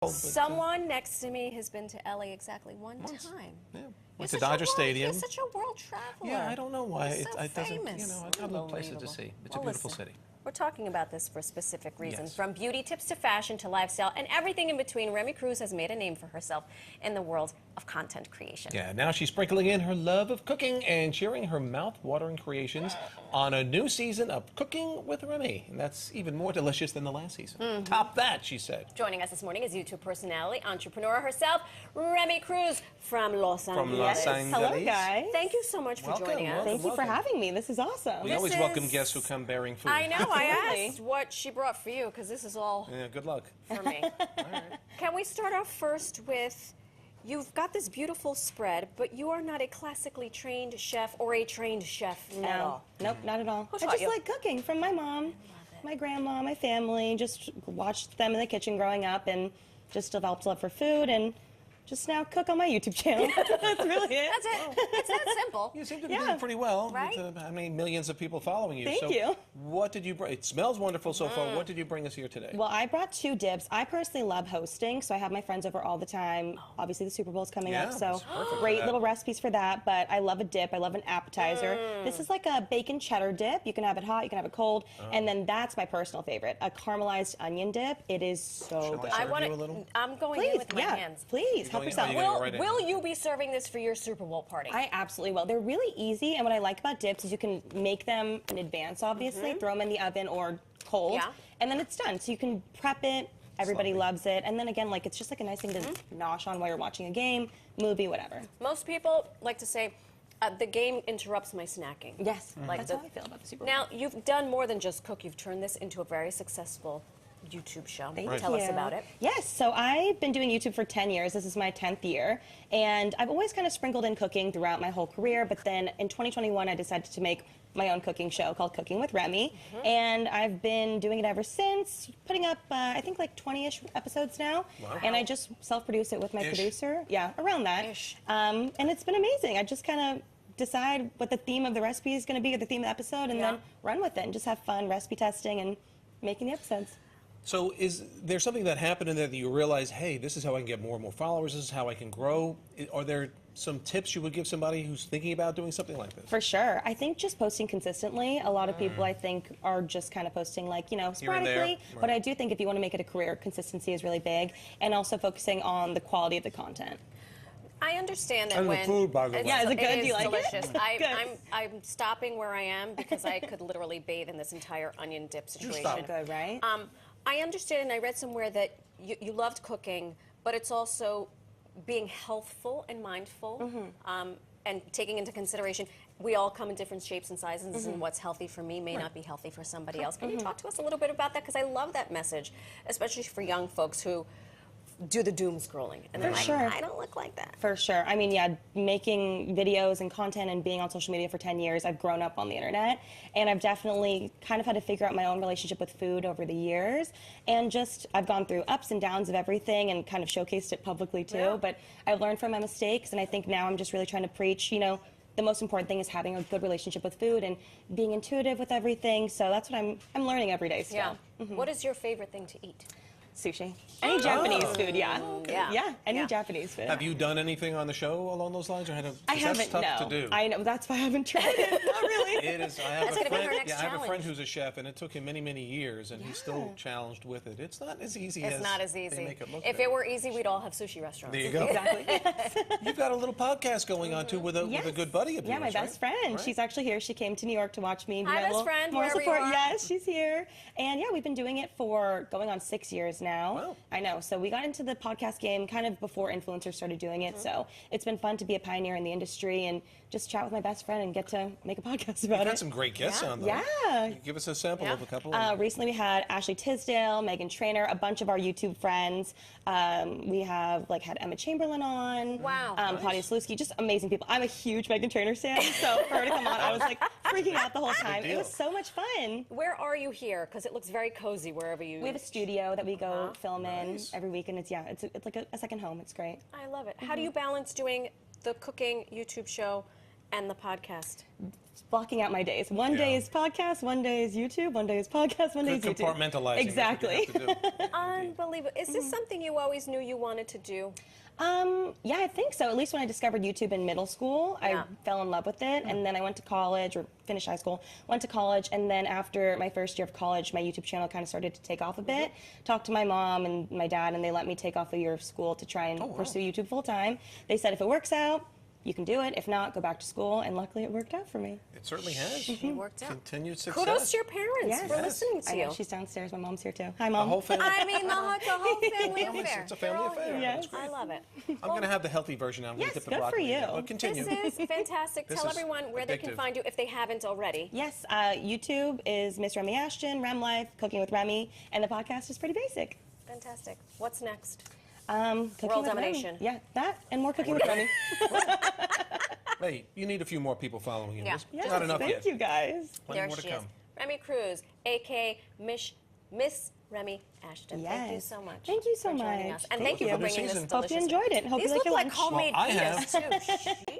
Someone next to me has been to LA exactly one time. Yeah. Went to Dodger Stadium. You're such a world traveler. Yeah, I don't know why. You're so It doesn't, famous. you know, I got other places to see. It's a beautiful city. We're talking about this for a specific reason. Yes. From beauty tips to fashion to lifestyle and everything in between, Remi Cruz has made a name for herself in the world of content creation. Yeah, now she's sprinkling in her love of cooking and sharing her mouth-watering creations on a new season of Cooking with Remi. And that's even more delicious than the last season. Top that, she said. Joining us this morning is YouTube personality, entrepreneur herself, Remi Cruz from Los Angeles. From Los Angeles. Hello, guys. Thank you so much for joining us. Thank you for having me. This is awesome. We always welcome guests who come bearing food. I know. I asked what she brought for you because this is all good luck for me. All right. Can we start off first with, you've got this beautiful spread, but you are not a classically trained chef or a trained chef at all. Nope, not at all. Who I taught just you? like cooking from my mom, my grandma, my family. Just watched them in the kitchen growing up and just developed love for food and just now cook on my YouTube channel. That's really it. That's it. It's that simple. You seem to be doing pretty well. Right? With, how many millions of people following you? Thank so you. What did you bring? It smells wonderful so far. What did you bring us here today? Well, I brought 2 dips. I personally love hosting, so I have my friends over all the time. Obviously, the Super Bowl's coming up, so great little recipes for that. But I love a dip. I love an appetizer. This is like a bacon cheddar dip. You can have it hot, you can have it cold, and then that's my personal favorite, a caramelized onion dip. It is so good. I serve you a little? I'm going in with my hands. Please, help yourself. Will you be serving this for your Super Bowl party? I absolutely will. They're really easy, and what I like about dips is you can make them in advance, obviously, throw them in the oven or cold, and then it's done. So you can prep it. Everybody loves it. And then again, like, it's just like a nice thing to nosh on while you're watching a game, movie, whatever. Most people like to say, the game interrupts my snacking. Yes, Like that's how I feel about the Super Bowl. Now, you've done more than just cook. You've turned this into a very successful YouTube show. Tell us about it. Yes, so I've been doing YouTube for 10 years. This is my 10th year. And I've always kind of sprinkled in cooking throughout my whole career. But then in 2021, I decided to make my own cooking show called Cooking with Remi. And I've been doing it ever since, putting up, I think, like 20-ish episodes now. Wow. And I just self-produce it with my producer. Yeah, around that. And it's been amazing. I just kind of decide what the theme of the recipe is going to be or the theme of the episode and then run with it and just have fun recipe testing and making the episodes. So is there something that happened in there that you realize, hey, this is how I can get more and more followers, this is how I can grow? Are there some tips you would give somebody who's thinking about doing something like this? For sure. I think just posting consistently. A lot of people, I think, are just kind of posting, like, you know, sporadically. But I do think if you want to make it a career, consistency is really big. And also focusing on the quality of the content. I understand that and when the food, by the way. Yeah, is it good? It Do you like delicious. it? I'm stopping where I am because I could literally bathe in this entire onion dip situation. So good, right? I understand, and I read somewhere that you loved cooking, but it's also being healthful and mindful, and taking into consideration we all come in different shapes and sizes, and what's healthy for me may not be healthy for somebody else. Can you talk to us a little bit about that? Because I love that message, especially for young folks who do the doom scrolling. And they're like, I don't look like that. For sure. I mean, yeah, making videos and content and being on social media for 10 years, I've grown up on the internet. And I've definitely kind of had to figure out my own relationship with food over the years. And just, I've gone through ups and downs of everything and kind of showcased it publicly too. But I've learned from my mistakes. And I think now I'm just really trying to preach, you know, the most important thing is having a good relationship with food and being intuitive with everything. So that's what I'm learning every day still. What is your favorite thing to eat? Sushi. Any Japanese food, any Japanese food. Have you done anything on the show along those lines, or I haven't. That's tough to do. I know. That's why I haven't tried it. Not really. It is. I have a friend. I have a friend who's a chef, and it took him many, many years, and he's still challenged with it. It's not as easy as they make it look. If it were easy, we'd all have sushi restaurants. There you go. Exactly. You've got a little podcast going on too with a good buddy of yours. Yeah, my best friend. She's actually here. She came to New York to watch me. Hi, best friend. More support. Yes, she's here. And yeah, we've been doing it for going on 6 years now. Wow. I know. So we got into the podcast game kind of before influencers started doing it. So it's been fun to be a pioneer in the industry and just chat with my best friend and get to make a podcast about it. You've had some great guests on, though. Yeah. Give us a sample of a couple. Recently we had Ashley Tisdale, Megan Trainor, a bunch of our YouTube friends. We have had Emma Chamberlain on. Wow. Claudia Slutsky, just amazing people. I'm a huge Megan Trainor fan, so for her to come on, I was like freaking out the whole time. It was so much fun. Where are you here? Because it looks very cozy wherever you. We have a studio that we go film in every week, and it's like a second home. It's great. I love it. How do you balance doing the cooking YouTube show And the podcast. Blocking out my days. One day is podcast, one day is YouTube, one day is podcast, one day is Good YouTube. compartmentalizing. Exactly. That's what you have to do. Unbelievable. Is this something you always knew you wanted to do? Yeah, I think so. At least when I discovered YouTube in middle school, Yeah. I fell in love with it. And then I went to college, or finished high school, went to college. And then after my first year of college, my YouTube channel kind of started to take off a bit. Talked to my mom and my dad, and they let me take off a year of school to try and pursue YouTube full time. They said if it works out, you can do it. If not, go back to school. And luckily it worked out for me. It certainly has. It worked out. Continued success. Kudos to your parents Yes. for listening to I you. know, she's downstairs. My mom's here too. Hi, The Mom. whole family. I mean, the whole family affair. It's a family They're all affair. here. Yes. I love it. I'm going to have the healthy version now. I'm going Yes, to dip the good for broccoli in you. it. But continue. This is fantastic. This Tell is everyone where they can addictive. find you if they haven't already. Yes, YouTube is Miss Remi Ashton, Rem Life, Cooking with Remi, and the podcast is pretty basic. Fantastic. What's next? Cooking World with Remi. domination. Yeah, that and more Cooking with Remi. Hey, you need a few more people following you. Yeah. There's Yes, not enough thank yet. you guys. Plenty There more to she come. is. Remi Cruz, a.k.a. Miss Remi Ashton. Thank you Yes. so much. Thank you so for joining much. us. And Thank thank you you. for For the bringing this season. delicious. Hope you enjoyed it. Hope These you like look your like lunch. homemade Well, I pitas, too.